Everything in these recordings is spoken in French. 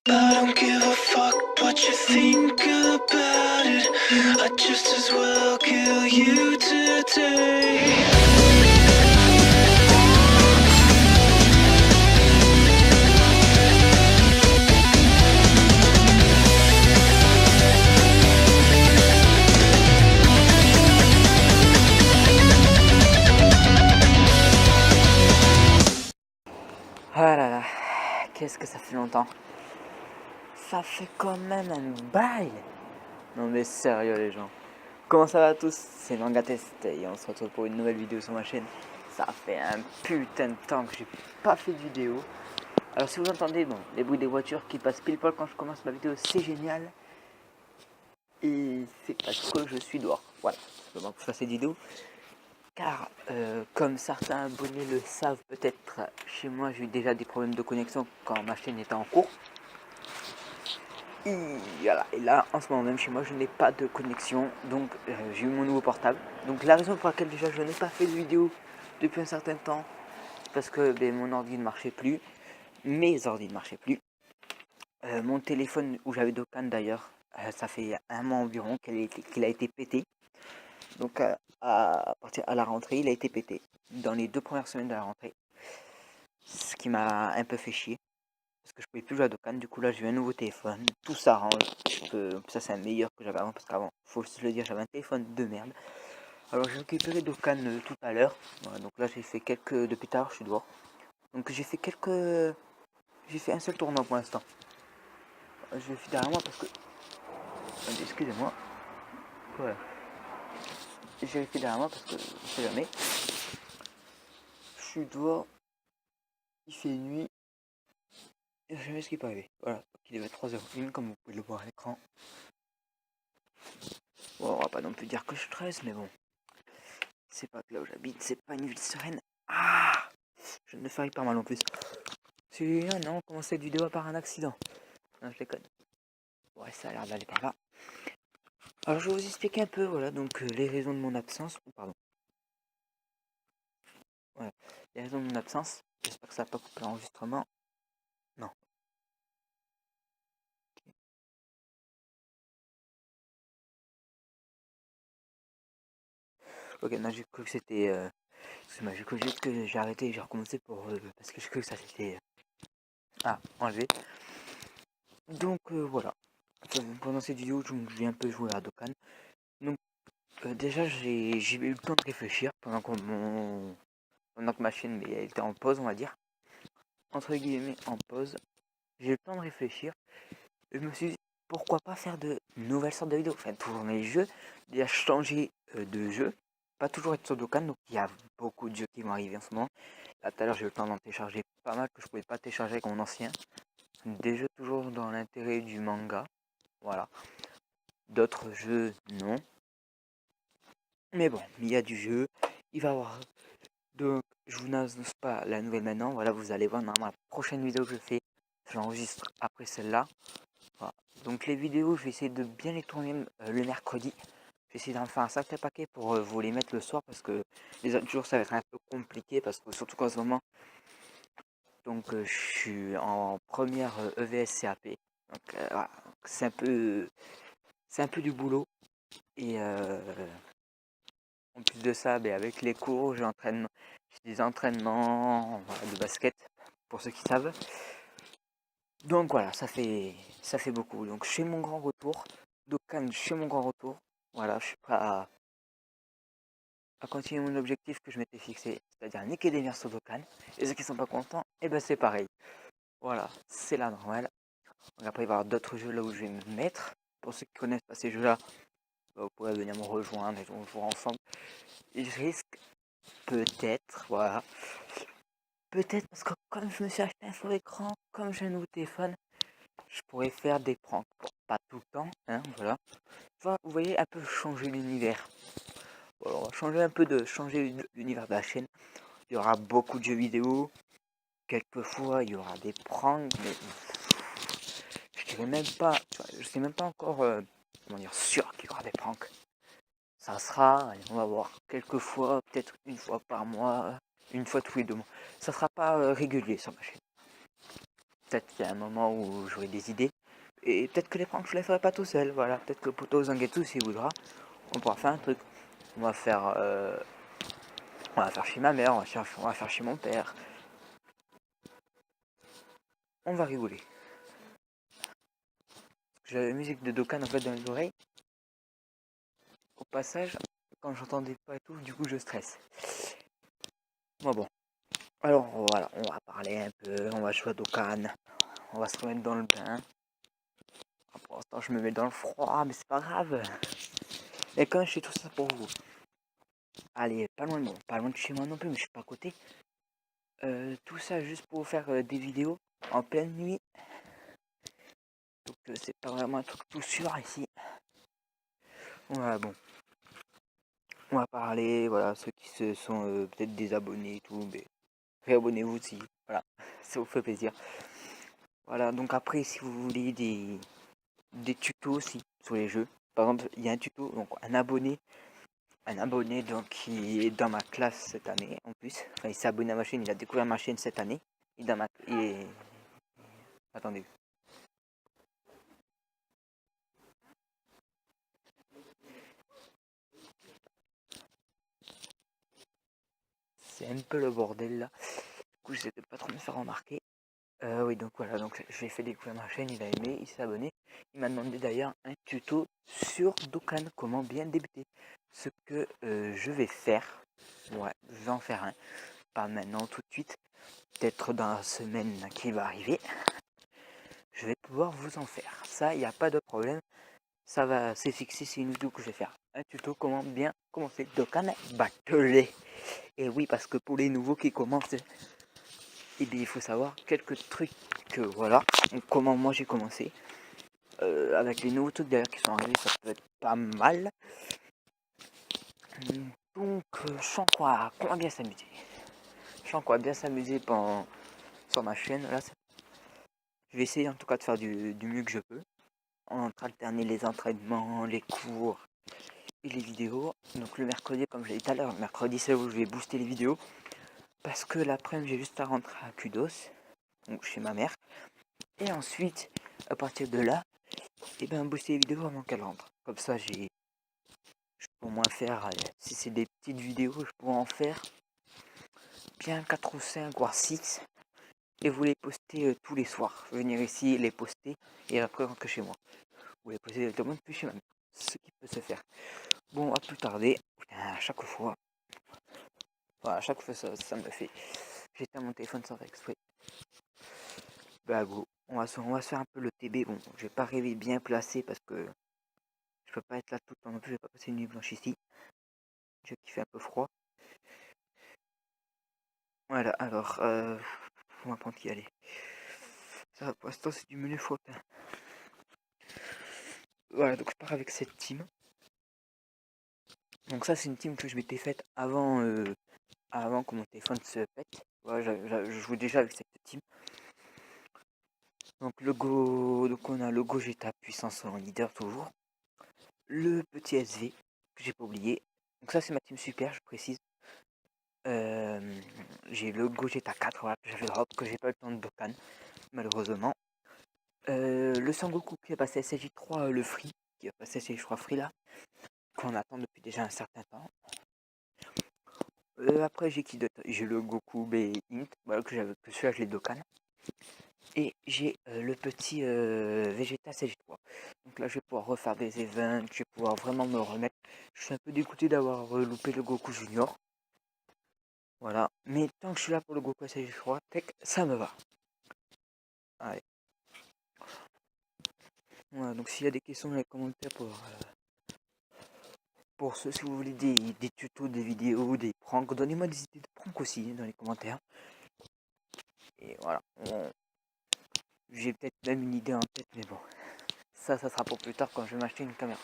I don't give a fuck what you think about it. I'd just as well kill you today. Ah là là, qu'est-ce que ça fait longtemps. Ça fait quand même un bail. Non mais sérieux les gens. Comment ça va tous? C'est Manga Test et on se retrouve pour une nouvelle vidéo sur ma chaîne. Ça fait un putain de temps que j'ai pas fait de vidéo. Alors si vous entendez bon, les bruits des voitures qui passent pile poil quand je commence ma vidéo, c'est génial. Et c'est parce que je suis dehors. Voilà, simplement pour faire cette vidéo. Car comme certains abonnés le savent peut-être, chez moi j'ai eu déjà des problèmes de connexion quand ma chaîne était en cours. Et voilà, et là en ce moment même chez moi je n'ai pas de connexion, donc j'ai eu mon nouveau portable. Donc la raison pour laquelle déjà je n'ai pas fait de vidéo depuis un certain temps, parce que mon ordi ne marchait plus, mes ordi ne marchaient plus. Mon téléphone où j'avais Dokkan d'ailleurs, ça fait un mois environ qu'il a été pété. Donc à la rentrée il a été pété, dans les 2 premières semaines de la rentrée. Ce qui m'a un peu fait chier. Parce que je pouvais plus jouer à Dokkan, du coup là j'ai eu un nouveau téléphone, tout s'arrange, ça c'est un meilleur que j'avais avant, parce qu'avant, faut se le dire, j'avais un téléphone de merde. Alors j'ai récupéré Dokkan tout à l'heure, voilà, donc là j'ai fait depuis tard, je suis dehors, donc j'ai fait un seul tournoi pour l'instant. Je vérifie derrière moi parce que, excusez-moi, voilà, j'ai vérifié derrière moi parce que, on sait jamais, je suis dehors, il fait nuit, et je sais jamais ce qui peut arriver, voilà, il est 23h01 comme vous pouvez le voir à l'écran. Bon, on va pas non plus dire que je stresse, mais bon. C'est pas que là où j'habite, c'est pas une ville sereine. Ah, je ne ferai pas mal en plus. Celui-là, non, comment cette vidéo par un accident? Non, je déconne. Ouais, ça a l'air d'aller par là. Alors, je vais vous expliquer un peu, voilà, donc les raisons de mon absence. Oh, pardon. Voilà, les raisons de mon absence. J'espère que ça n'a pas coupé l'enregistrement. Non. Ok, non, j'ai cru que c'était. Excuse-moi, j'ai cru juste que j'ai arrêté et j'ai recommencé parce que j'ai cru que ça s'était. Enlevé. Donc, voilà. Pendant cette vidéo, je vais un peu jouer à Dokkan. Donc, déjà, j'ai eu le temps de réfléchir pendant que ma chaîne elle était en pause, on va dire. Entre guillemets, en pause. J'ai eu le temps de réfléchir. Et je me suis dit, pourquoi pas faire de nouvelles sortes de vidéos? Enfin, toujours les jeux. Déjà changer de jeu. Pas toujours être sur Dokkan, donc il y a beaucoup de jeux qui vont arriver en ce moment. Là, tout à l'heure, j'ai eu le temps d'en télécharger pas mal que je pouvais pas télécharger avec mon ancien. Des jeux toujours dans l'intérêt du manga. Voilà. D'autres jeux, non. Mais bon, il y a du jeu. Il va y avoir. Donc, je vous annonce pas la nouvelle maintenant. Voilà, vous allez voir dans la prochaine vidéo que je fais. J'enregistre après celle-là. Voilà. Donc, les vidéos, je vais essayer de bien les tourner le mercredi. Je vais essayer d'en faire un sacré paquet pour vous les mettre le soir parce que les autres jours, ça va être un peu compliqué parce que surtout qu'en ce moment, donc je suis en première EVS CAP. Donc, voilà. C'est un peu du boulot et en plus de ça, avec les cours, j'ai des entraînements voilà, de basket, pour ceux qui savent. Donc voilà, ça fait beaucoup. Donc je fais mon grand retour. Dokkan, je fais mon grand retour. Voilà, je suis prêt à continuer mon objectif que je m'étais fixé, c'est-à-dire niquer des mères sur Dokkan. Et ceux qui sont pas contents, et ben c'est pareil. Voilà, c'est la normale. Donc après, il va y avoir d'autres jeux là où je vais me mettre. Pour ceux qui connaissent pas ces jeux-là, vous pourrez venir me rejoindre et on jouera ensemble. Et je risque peut-être, voilà. Peut-être parce que comme je me suis acheté un faux écran, comme j'ai un nouveau téléphone, je pourrais faire des pranks. Bon, pas tout le temps, hein, voilà. Enfin, vous voyez, un peu changer l'univers. Voilà, on va changer l'univers de la chaîne. Il y aura beaucoup de jeux vidéo. Quelquefois, il y aura des pranks, mais je dirais même pas, je sais même pas encore, comment dire, sûr qu'il y aura des pranks. Ça sera, allez, on va voir, quelquefois, peut-être une fois par mois, une fois tous les 2 mois. Ça sera pas régulier sur ma chaîne. peut-être qu'il y a un moment où j'aurai des idées. Et peut-être que les pranks, je les ferai pas tout seul. Voilà, peut-être que Poto Zangetsu, s'il voudra, on pourra faire un truc. On va faire, euh, on va faire chez ma mère, on va faire chez mon père. On va rigoler. J'avais la musique de Dokkan en fait dans les oreilles. Au passage, quand j'entendais pas et tout, du coup je stresse. Bon. Alors voilà, on va parler un peu, on va jouer à Dokkan, on va se remettre dans le bain. Pour l'instant je me mets dans le froid, mais c'est pas grave. Et quand je fais tout ça pour vous. Allez, pas loin de chez moi non plus, mais je suis pas à côté. Tout ça juste pour vous faire des vidéos en pleine nuit. Donc c'est pas vraiment un truc tout sûr ici. Voilà, bon. On va parler, voilà, ceux qui se sont peut-être désabonnés et tout, mais réabonnez-vous si, voilà, ça vous fait plaisir. Voilà, donc après, si vous voulez des tutos aussi sur les jeux, par exemple, il y a un tuto, donc un abonné donc qui est dans ma classe cette année en plus, enfin il s'est abonné à ma chaîne, il a découvert ma chaîne cette année, attendez. C'est un peu le bordel là, du coup j'essaie de pas trop me faire remarquer. Oui, donc voilà, donc je lui ai fait découvrir ma chaîne, il a aimé, il s'est abonné. Il m'a demandé d'ailleurs un tuto sur Dokkan, comment bien débuter. Ce que je vais faire, ouais, je vais en faire un, pas maintenant tout de suite, peut-être dans la semaine qui va arriver. Je vais pouvoir vous en faire. Ça, il n'y a pas de problème. Ça va, c'est fixé, c'est une vidéo que je vais faire. Un tuto comment bien commencer Dokkan Battle. Et oui, parce que pour les nouveaux qui commencent, eh bien, il faut savoir quelques trucs que voilà, comment moi j'ai commencé. Avec les nouveaux trucs d'ailleurs qui sont arrivés, ça peut être pas mal. Donc, je sens quoi bien s'amuser. Je sens quoi bien s'amuser sur ma chaîne. Là, je vais essayer en tout cas de faire du mieux que je peux. Entre alterner les entraînements, les cours et les vidéos. Donc le mercredi, comme je l'ai dit tout à l'heure, le mercredi c'est où je vais booster les vidéos. Parce que l'après-midi, j'ai juste à rentrer à Kudos, donc chez ma mère. Et ensuite, à partir de là, et ben booster les vidéos avant qu'elle rentre. Comme ça, je peux au moins faire, si c'est des petites vidéos, je pourrais en faire bien 4 ou 5, voire 6. Et vous les postez tous les soirs. Venir ici, les poster et après rentrer chez moi. Vous les postez directement depuis chez ma mère. Ce qui peut se faire. Bon, à plus tarder. À chaque fois. Voilà, à chaque fois ça me fait. J'éteins mon téléphone sans faire exprès. Bah go. On va se faire un peu le TB. Bon, je vais pas rêver bien placé parce que je peux pas être là tout le temps non plus. Je vais pas passer une nuit blanche ici. Dieu qui fait un peu froid. Voilà, alors, on va prendre qui aller. Ça, pour l'instant, c'est du menu faute. Voilà, donc je pars avec cette team. Donc ça, c'est une team que je m'étais faite avant que mon téléphone se pète. Voilà, je jouais déjà avec cette team. Donc donc on a le Gogeta puissance en leader toujours. Le petit SV, que j'ai pas oublié. Donc ça, c'est ma team super, je précise. J'ai le Gogeta 4, voilà, que j'avais drop, que j'ai pas eu le temps de Dokkan, malheureusement. Le Sangoku qui est passé SSJ3, le Free, qui est passé SSJ3 Free là, qu'on attend depuis déjà un certain temps. Après j'ai qui d'autre? J'ai le Goku B Int, voilà, que celui-là je l'ai Dokkan. Et j'ai le petit Vegeta SSJ3. Donc là je vais pouvoir refaire des events, je vais pouvoir vraiment me remettre. Je suis un peu dégoûté d'avoir loupé le Goku Junior. Voilà, mais tant que je suis là pour le Goku SSJ3, ça me va. Allez. Voilà, donc s'il y a des questions dans les commentaires pour ceux, si vous voulez des tutos, des vidéos, des pranks, donnez-moi des idées de pranks aussi dans les commentaires. Et voilà, j'ai peut-être même une idée en tête, mais bon, ça sera pour plus tard quand je vais m'acheter une caméra.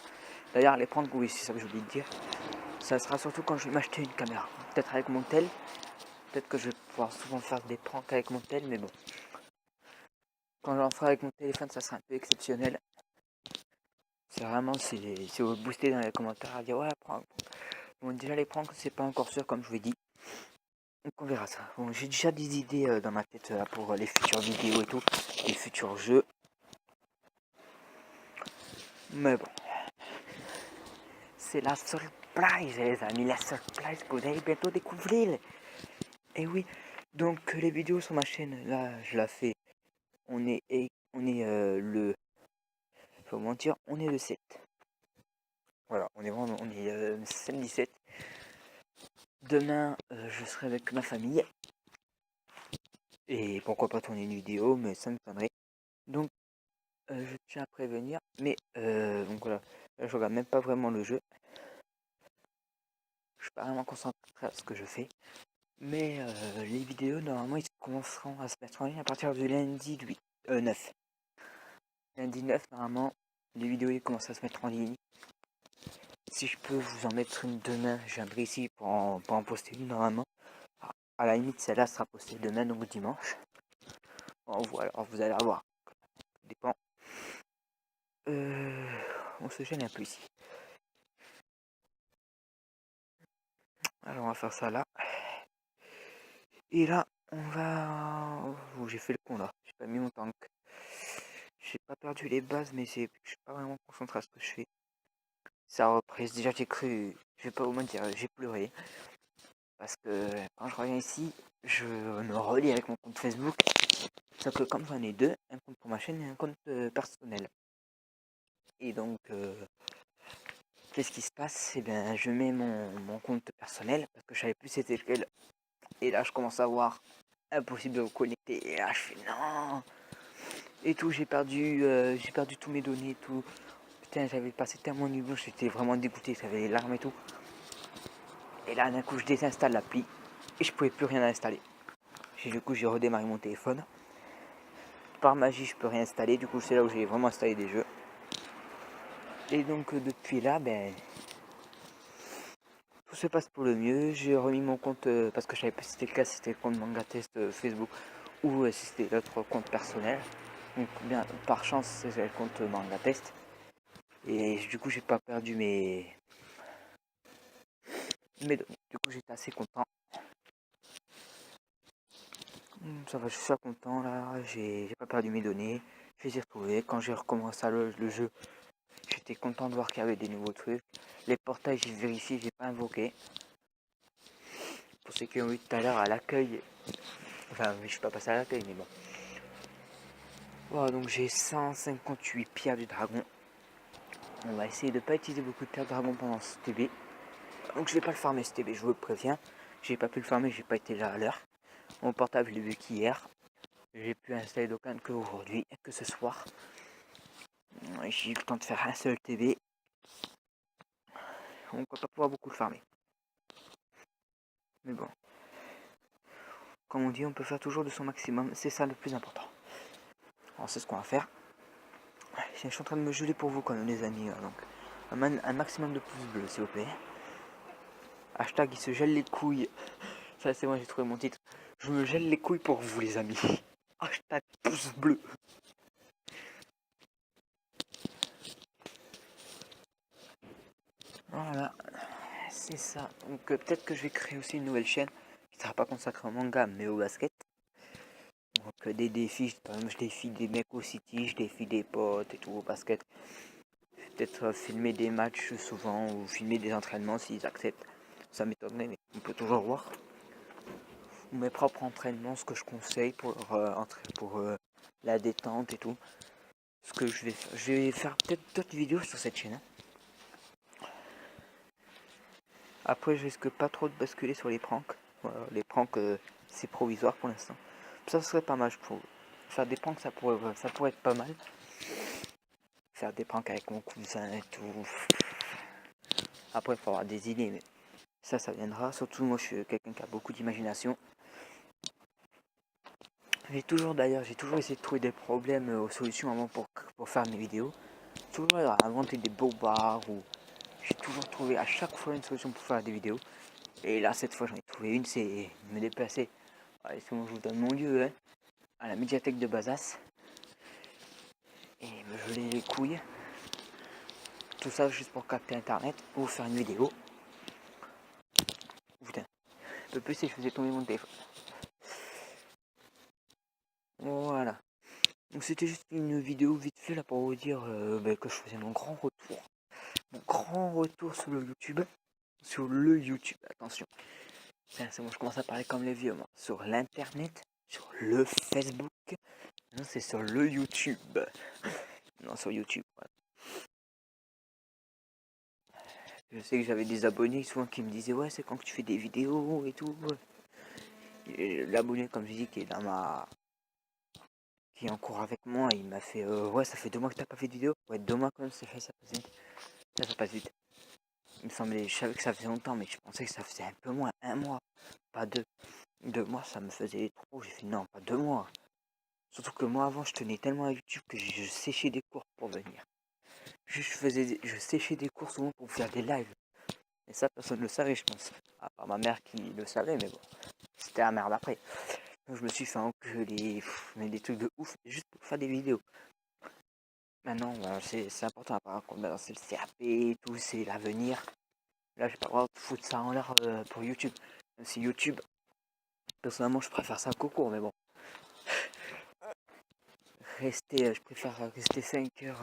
D'ailleurs, les pranks, oui, c'est ça que j'ai oublié de dire. Ça sera surtout quand je vais m'acheter une caméra. Peut-être avec mon tel. Peut-être que je vais pouvoir souvent faire des pranks avec mon tel, mais bon. Quand j'en ferai avec mon téléphone, ça sera un peu exceptionnel. C'est vraiment, si vous boostez dans les commentaires à dire ouais, prank. Bon, déjà les pranks, c'est pas encore sûr, comme je vous ai dit. Donc on verra ça. Bon, j'ai déjà des idées dans ma tête pour les futures vidéos et tout, les futurs jeux. Mais bon, c'est la surprise les amis, la surprise que vous allez bientôt découvrir. Et oui, donc les vidéos sur ma chaîne, là je la fais. On est le... Faut mentir, on est le 7. Voilà, on est vraiment, on est samedi 7. Demain, je serai avec ma famille. Et pourquoi pas tourner une vidéo, mais ça me m'étonnerait. Donc, je tiens à prévenir. Mais, donc voilà, là, je regarde même pas vraiment le jeu. Je suis pas vraiment concentré à ce que je fais. Mais les vidéos, normalement, ils commenceront à se mettre en ligne à partir du lundi 9. Lundi 9, normalement, les vidéos ils commencent à se mettre en ligne. Si je peux vous en mettre une demain, je viendrai ici pour en poster une normalement. À la limite, celle-là sera postée demain, donc dimanche. Bon, voilà, alors vous allez avoir. Ça dépend. On se gêne un peu ici. Alors on va faire ça là. Et là, on va... Oh, j'ai fait le con là. J'ai pas mis mon tank. J'ai pas perdu les bases, mais c'est je suis pas vraiment concentré à ce que je fais. Ça a repris. Déjà j'ai cru, je vais pas vous mentir, j'ai pleuré. Parce que quand je reviens ici, je me relie avec mon compte Facebook. Sauf que comme j'en ai deux, un compte pour ma chaîne et un compte personnel. Et donc, qu'est-ce qui se passe? Eh bien, je mets mon compte personnel parce que je savais plus c'était lequel. Et là, je commence à voir impossible de vous connecter. Et là, je fais non. Et tout, j'ai perdu tous mes données et tout. Putain, j'avais passé tellement de niveau, j'étais vraiment dégoûté, j'avais les larmes et tout. Et là, d'un coup, je désinstalle l'appli et je pouvais plus rien installer. Du coup, j'ai redémarré mon téléphone. Par magie, je peux réinstaller. Du coup, c'est là où j'ai vraiment installé des jeux. Et donc, depuis là, ben, tout se passe pour le mieux. J'ai remis mon compte parce que je savais pas si c'était le cas, si c'était le compte Manga Test Facebook ou si c'était l'autre compte personnel. Donc, bien, par chance, c'est le compte Manga Test. Et du coup, j'ai pas perdu mes données. Du coup, j'étais assez content. Ça va, je suis content là. J'ai pas perdu mes données. Je les ai retrouvées. Quand j'ai recommencé le jeu, j'étais content de voir qu'il y avait des nouveaux trucs. Les portails, j'ai vérifié, j'ai pas invoqué. Pour ceux qui ont eu tout à l'heure à l'accueil. Enfin, je suis pas passé à l'accueil, mais bon. Voilà, donc j'ai 158 pierres du dragon. On va essayer de pas utiliser beaucoup de pierres de dragon pendant ce TB. Donc je vais pas le farmer ce TB, je vous le préviens. J'ai pas pu le farmer, j'ai pas été là à l'heure. Mon portable, je l'ai vu qu'hier. J'ai pu installer Dokkan que aujourd'hui, que ce soir. J'ai eu le temps de faire un seul TB. On va pas pouvoir beaucoup le farmer. Mais bon. Comme on dit, on peut faire toujours de son maximum. C'est ça le plus important. Alors c'est ce qu'on va faire. Je suis en train de me geler pour vous quand même les amis. Donc un maximum de pouces bleus s'il vous plaît. Hashtag il se gèle les couilles. Ça c'est moi j'ai trouvé mon titre. Je me gèle les couilles pour vous les amis. Hashtag pouce bleu. Voilà. C'est ça. Donc peut-être que je vais créer aussi une nouvelle chaîne. Qui ne sera pas consacrée au manga mais au basket. Donc des défis. Par exemple je défie des mecs au City. Je défie des potes et tout au basket. Peut-être filmer des matchs souvent ou filmer des entraînements s'ils acceptent. Ça m'étonnerait mais on peut toujours voir. Ou mes propres entraînements, ce que je conseille pour la détente et tout. Ce que je vais faire peut-être d'autres vidéos sur cette chaîne. Après je risque pas trop de basculer sur les pranks. Voilà, les pranks c'est provisoire pour l'instant. Ça serait pas mal je trouve. Faire des pranks ça pourrait être pas mal. Faire des pranks avec mon cousin et tout. Après il faut avoir des idées mais ça viendra. Surtout moi je suis quelqu'un qui a beaucoup d'imagination. J'ai toujours essayé de trouver des problèmes aux solutions avant pour faire mes vidéos. Toujours inventer des bobards ou j'ai toujours trouvé à chaque fois une solution pour faire des vidéos. Et là cette fois j'en ai trouvé une, c'est me déplacer. Allez, c'est bon, je vous donne mon lieu, hein, à la médiathèque de Bazas. Et me geler les couilles. Tout ça juste pour capter internet ou faire une vidéo. Putain. peu plus si je faisais tomber mon téléphone. Voilà. Donc c'était juste une vidéo vite fait là pour vous dire que je faisais mon grand retour. Mon grand retour sur le YouTube. Sur le YouTube, attention. C'est bon, je commence à parler comme les vieux, moi. Sur l'internet, sur le Facebook. Non, c'est sur le YouTube. Non, sur YouTube. Ouais. Je sais que j'avais des abonnés souvent qui me disaient ouais, c'est quand que tu fais des vidéos et tout. Et l'abonné, comme je dis, qui est dans ma, qui est en cours avec moi, il m'a fait ouais, ça fait 2 mois que t'as pas fait de vidéo. Ouais, 2 mois quand même, c'est fait, ça passe vite. Ça passe vite. Il me semblait, je savais que ça faisait longtemps, mais je pensais que ça faisait un peu moins, 1 mois, pas 2. 2 mois, ça me faisait trop. J'ai fait non, pas 2 mois. Surtout que moi avant, je tenais tellement à YouTube que je séchais des cours pour venir. Je séchais des cours souvent pour faire des lives. Et ça, personne ne le savait, je pense. À part ma mère qui le savait, mais bon, c'était la merde après. Donc je me suis fait engueuler, mais des trucs de ouf, juste pour faire des vidéos. Maintenant, c'est important, par contre, c'est le CAP et tout, c'est l'avenir. Là, j'ai pas le droit de foutre ça en l'air pour YouTube. Même si YouTube, personnellement, je préfère ça qu'au cours, mais bon. Je préfère rester 5 heures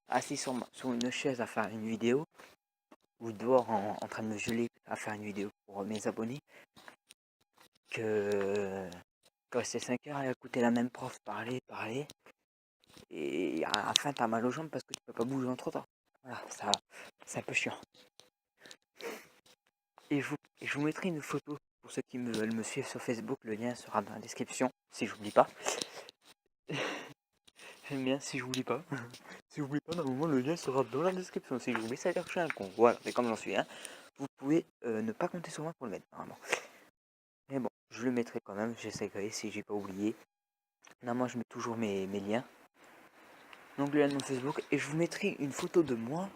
assis sur une chaise à faire une vidéo, ou dehors en train de me geler à faire une vidéo pour mes abonnés, que rester 5 heures à écouter la même prof parler, et à la fin t'as mal aux jambes parce que tu peux pas bouger entre temps. Voilà, ça, c'est un peu chiant. Et je vous mettrai une photo pour ceux qui veulent me suivre sur Facebook, le lien sera dans la description, si j'oublie pas. J'aime bien si j'oublie pas. Si j'oublie pas, normalement le lien sera dans la description. Si j'oublie, ça veut dire que je suis un con. Voilà, c'est comme j'en suis un. Vous pouvez ne pas compter sur moi pour le mettre, normalement. Mais bon, je le mettrai quand même, j'essaierai si j'ai pas oublié. Normalement, je mets toujours mes liens. Donc le lien de mon Facebook. Et je vous mettrai une photo de moi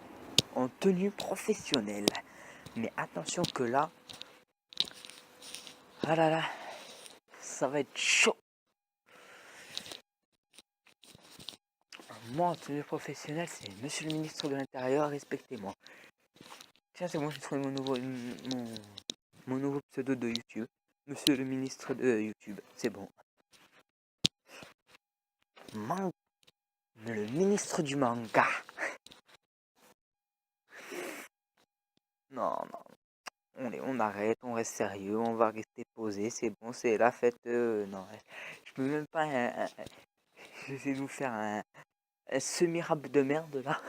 en tenue professionnelle. Mais attention que là, ah là là, ça va être chaud. Moi en tenue professionnelle, c'est Monsieur le ministre de l'Intérieur, respectez-moi. Tiens, c'est bon, j'ai trouvé mon nouveau pseudo de YouTube. Monsieur le ministre de YouTube, c'est bon. Le ministre du manga. Non, on arrête, on reste sérieux, on va rester posé, c'est bon, c'est la fête. Non, je peux même pas. J'essaie de vous faire un semi-rap de merde là.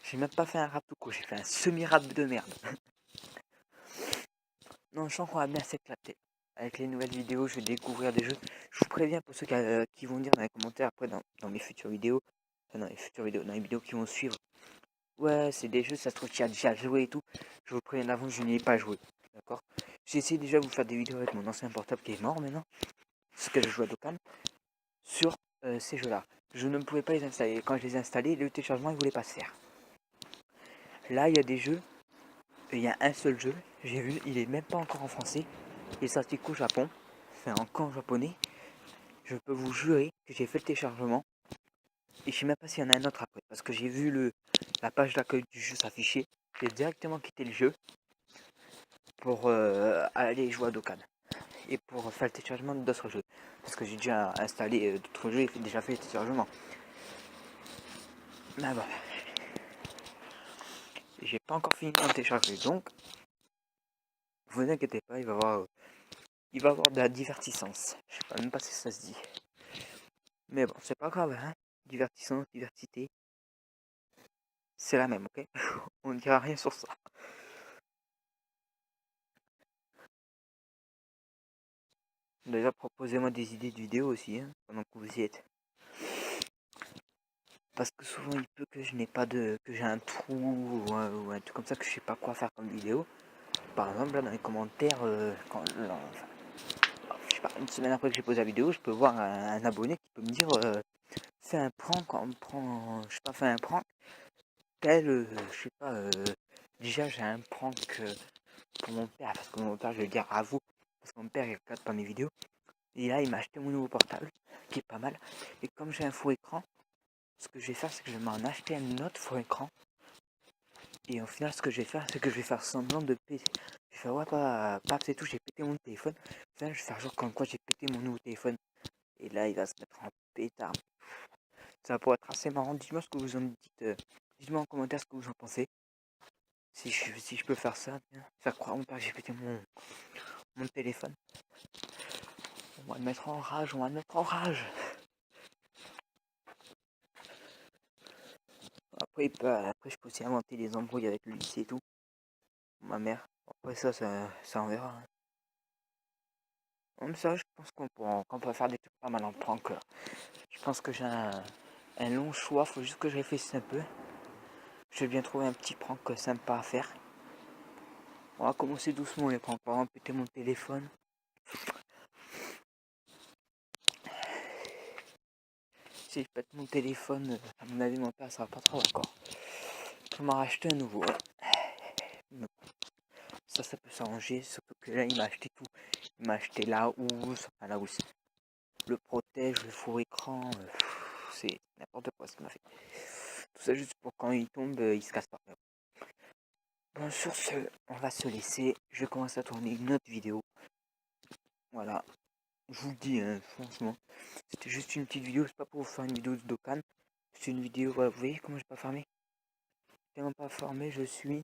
J'ai même pas fait un rap tout court, j'ai fait un semi-rap de merde. Non, je sens qu'on va bien s'éclater. Avec les nouvelles vidéos, je vais découvrir des jeux. Je vous préviens pour ceux qui vont dire dans les commentaires après dans mes futures vidéos. Dans les vidéos qui vont suivre. Ouais, c'est des jeux, ça se trouve, tu as déjà joué et tout. Je vous préviens d'avance, je n'y ai pas joué. D'accord. J'ai essayé déjà de vous faire des vidéos avec mon ancien portable qui est mort maintenant. Parce que je joue à Dokkan. Sur ces jeux-là. Je ne pouvais pas les installer. Quand je les ai installés, le téléchargement, il voulait pas se faire. Là, il y a des jeux. Il y a un seul jeu. J'ai vu, il est même pas encore en français. Il est sorti qu'au Japon. C'est encore en japonais. Je peux vous jurer que j'ai fait le téléchargement. Et je sais même pas s'il y en a un autre après. Parce que j'ai vu la page d'accueil du jeu s'afficher. J'ai directement quitté le jeu pour aller jouer à Dokkan. Et pour faire le téléchargement d'autres jeux. Parce que j'ai déjà installé d'autres jeux et déjà fait le téléchargement. Mais bon. J'ai pas encore fini de télécharger. Donc, vous inquiétez pas, il va y avoir de la divertissance. Je sais pas même pas si ça se dit. Mais bon, c'est pas grave, hein. Divertissance, diversité. C'est la même, ok. On ne dira rien sur ça. Déjà, proposez-moi des idées de vidéos aussi, hein, pendant que vous y êtes. Parce que souvent, il peut que je n'ai pas que j'ai un trou ou un truc comme ça que je sais pas quoi faire comme vidéo. Par exemple, là, dans les commentaires, je sais pas, une semaine après que j'ai posé la vidéo, je peux voir un abonné qui peut me dire fais un prank, je sais pas, fais un prank. Je sais pas, déjà j'ai un prank pour mon père, parce que mon père, je vais le dire à vous, parce que mon père il regarde pas mes vidéos. Et là, il m'a acheté mon nouveau portable, qui est pas mal. Et comme j'ai un faux écran, ce que je vais faire, c'est que je vais m'en acheter un autre faux écran. Et au final, ce que je vais faire, c'est que je vais faire semblant de Je fais ouais, paf, c'est tout, j'ai pété mon téléphone. Ça, je vais faire genre comme quoi j'ai pété mon nouveau téléphone. Et là, il va se mettre en pétard. Ça pourrait être assez marrant. Dites-moi ce que vous en dites. Dites-moi en commentaire ce que vous en pensez. Si je peux faire ça, bien. Faire croire à mon père que j'ai pété mon téléphone. On va le mettre en rage, on va le mettre en rage. Après, je peux aussi inventer des embrouilles avec le lycée et tout. Ma mère. Après ça on verra. Hein. Comme ça, je pense qu'on peut faire des trucs pas mal en prank. Je pense que j'ai un long choix, faut juste que je réfléchisse un peu. Je vais bien trouver un petit prank sympa à faire. On va commencer doucement les pranks. Par exemple, péter mon téléphone. Si je pète mon téléphone, à mon avis, mon père sera pas trop d'accord. Je m'en racheter un nouveau. Mais ça peut s'arranger. Surtout que là, il m'a acheté tout. Il m'a acheté la housse, enfin la housse. Le protège, le four écran. C'est n'importe quoi ce qu'il m'a fait. Tout ça juste pour quand il tombe, il se casse pas. Bon, sur ce, on va se laisser. Je commence à tourner une autre vidéo. Voilà. Je vous le dis, hein, franchement. C'était juste une petite vidéo. C'est pas pour vous faire une vidéo de Dokkan. C'est une vidéo, voilà, vous voyez comment j'ai pas farmé. Tellement pas farmé, je suis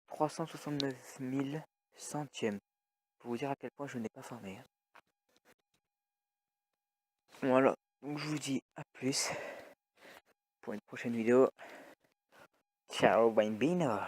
369 000 centièmes. Pour vous dire à quel point je n'ai pas farmé. Hein. Voilà. Donc je vous dis à plus pour une prochaine vidéo. Ciao, bambino.